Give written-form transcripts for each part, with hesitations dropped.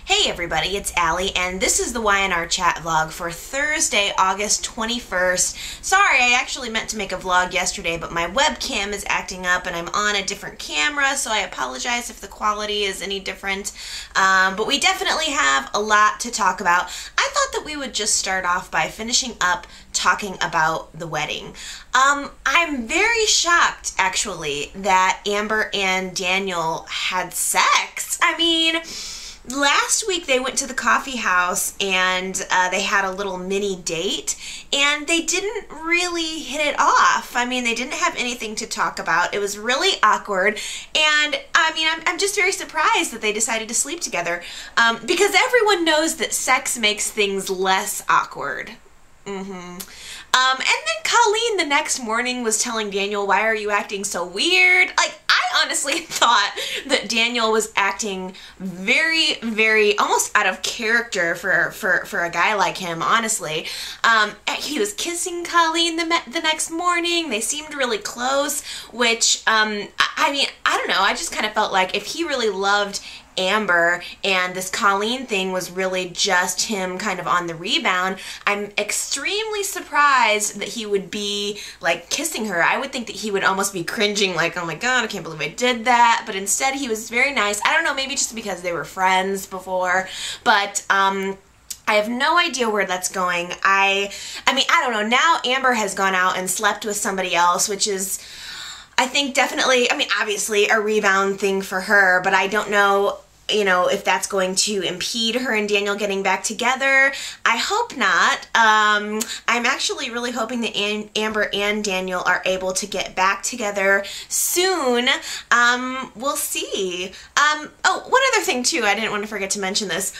Hey everybody, it's Allie, and this is the YNR chat vlog for Thursday, August 21st. Sorry, I actually meant to make a vlog yesterday, but my webcam is acting up and I'm on a different camera, so I apologize if the quality is any different. But we definitely have a lot to talk about. I thought that we would just start off by finishing up talking about the wedding. I'm very shocked, actually, that Amber and Daniel had sex. I mean, last week they went to the coffee house and they had a little mini date and they didn't really hit it off. I mean, they didn't have anything to talk about. It was really awkward, and I mean, I'm just very surprised that they decided to sleep together because everyone knows that sex makes things less awkward. And then Colleen the next morning was telling Daniel, "Why are you acting so weird?" Like, I honestly thought that Daniel was acting very, very almost out of character for a guy like him, honestly. He was kissing Colleen the next morning. They seemed really close, which, I mean, I don't know. I just kind of felt like if he really loved Amber and this Colleen thing was really just him kind of on the rebound, I'm extremely surprised that he would be like kissing her. I would think that he would almost be cringing, like, oh my god, I can't believe I did that. But instead he was very nice. I don't know, maybe just because they were friends before, but I have no idea where that's going. I mean, I don't know. Now Amber has gone out and slept with somebody else, which is, I think, definitely, I mean, obviously a rebound thing for her, but I don't know, you know, if that's going to impede her and Daniel getting back together. I hope not. I'm actually really hoping that Amber and Daniel are able to get back together soon. We'll see. Oh, one other thing too, I didn't want to forget to mention this.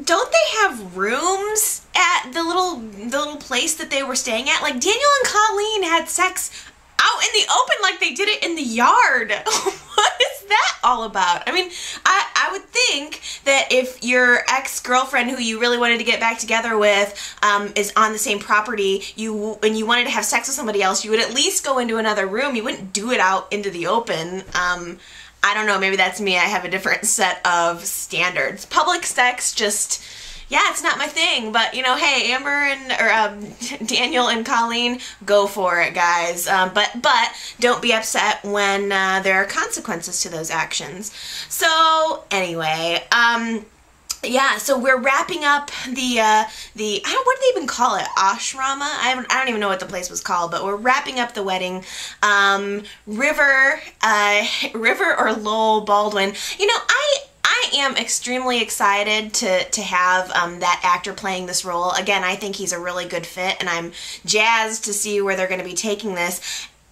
Don't they have rooms at the little place that they were staying at? Like, Daniel and Colleen had sex out in the open, like they did it in the yard. What is that all about? I mean, I would think that if your ex-girlfriend who you really wanted to get back together with is on the same property, and you wanted to have sex with somebody else, you would at least go into another room. You wouldn't do it out into the open. I don't know, maybe that's me. I have a different set of standards. Public sex just, yeah, it's not my thing, but, you know, hey, Amber and Daniel and Colleen, go for it, guys. But don't be upset when there are consequences to those actions. So anyway, yeah, so we're wrapping up the I don't, what do they even call it? Ashrama? I don't even know what the place was called, but we're wrapping up the wedding. River or Lowell Baldwin. You know, I am extremely excited to have that actor playing this role. Again, I think he's a really good fit, and I'm jazzed to see where they're going to be taking this.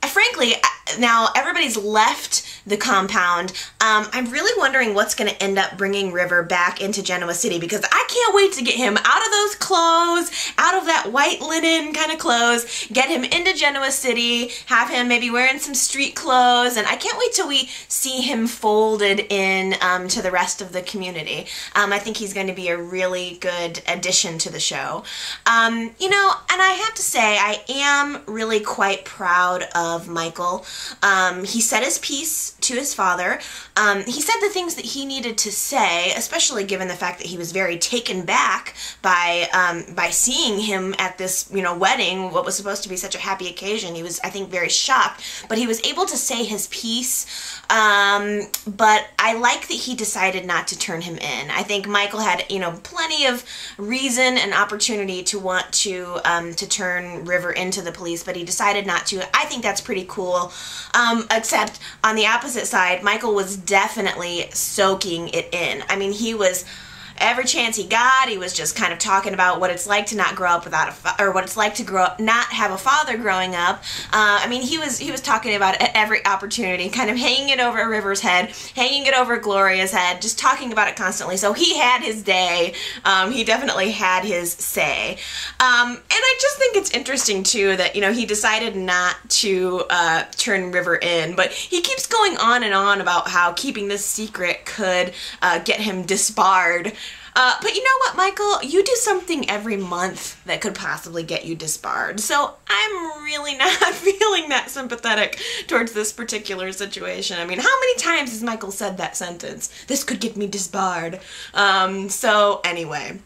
Frankly, now everybody's left the compound. I'm really wondering what's going to end up bringing River back into Genoa City, because I can't wait to get him out of those clothes, out of that white linen kind of clothes, get him into Genoa City, have him maybe wearing some street clothes, and I can't wait till we see him folded in to the rest of the community. I think he's going to be a really good addition to the show. You know, and I have to say, I am really quite proud of Michael. He said his piece to his father. He said the things that he needed to say, especially given the fact that he was very taken back by seeing him at this, you know, wedding, what was supposed to be such a happy occasion. He was, I think, very shocked, but he was able to say his piece. But I like that he decided not to turn him in. I think Michael had, you know, plenty of reason and opportunity to want to turn River into the police, but he decided not to. I think that's pretty cool. Except on the opposite side, Michael was definitely soaking it in. I mean, he was, every chance he got, he was just kind of talking about what it's like to not grow up without or what it's like to grow up, not have a father growing up. I mean, he was talking about it at every opportunity, kind of hanging it over River's head, hanging it over Gloria's head, just talking about it constantly. So he had his day. He definitely had his say. And I just think it's interesting too that, you know, he decided not to turn River in, but he keeps going on and on about how keeping this secret could get him disbarred But you know what, Michael? You do something every month that could possibly get you disbarred. So I'm really not feeling that sympathetic towards this particular situation. I mean, how many times has Michael said that sentence? This could get me disbarred. So anyway.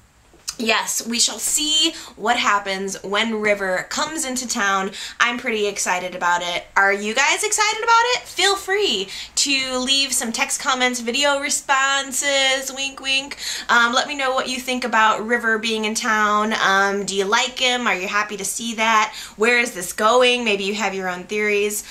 Yes, we shall see what happens when River comes into town. I'm pretty excited about it. Are you guys excited about it? Feel free to leave some text comments, video responses, wink wink. Let me know what you think about River being in town. Do you like him? Are you happy to see that? Where is this going? Maybe you have your own theories.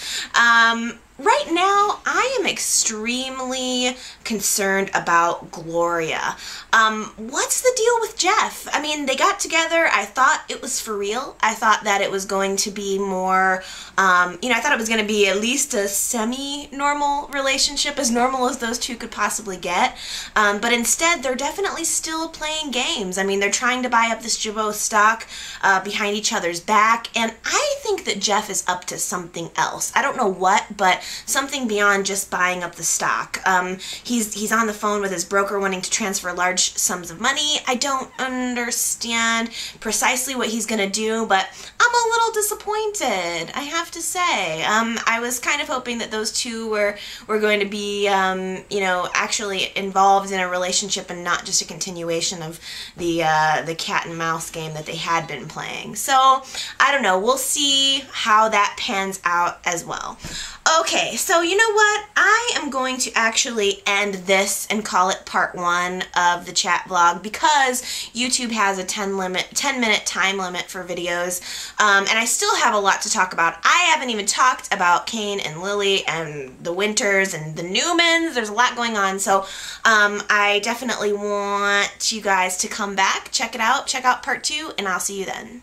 Right now, I am extremely concerned about Gloria. What's the deal with Jeff? I mean, they got together. I thought it was for real. I thought that it was going to be more, I thought it was going to be at least a semi-normal relationship, as normal as those two could possibly get. But instead, they're definitely still playing games. I mean, they're trying to buy up this Jabot stock behind each other's back, and I think that Jeff is up to something else. I don't know what, but something beyond just buying up the stock. He's on the phone with his broker wanting to transfer large sums of money. I don't understand precisely what he's gonna do, but I'm a little disappointed, I have to say. I was kind of hoping that those two were going to be, actually involved in a relationship and not just a continuation of the cat and mouse game that they had been playing. So, I don't know. We'll see how that pans out as well. Okay, so you know what? I am going to actually end this and call it part 1 of the chat vlog because YouTube has a 10-minute time limit for videos, and I still have a lot to talk about. I haven't even talked about Kane and Lily and the Winters and the Newmans. There's a lot going on, so I definitely want you guys to come back, check it out, check out part 2, and I'll see you then.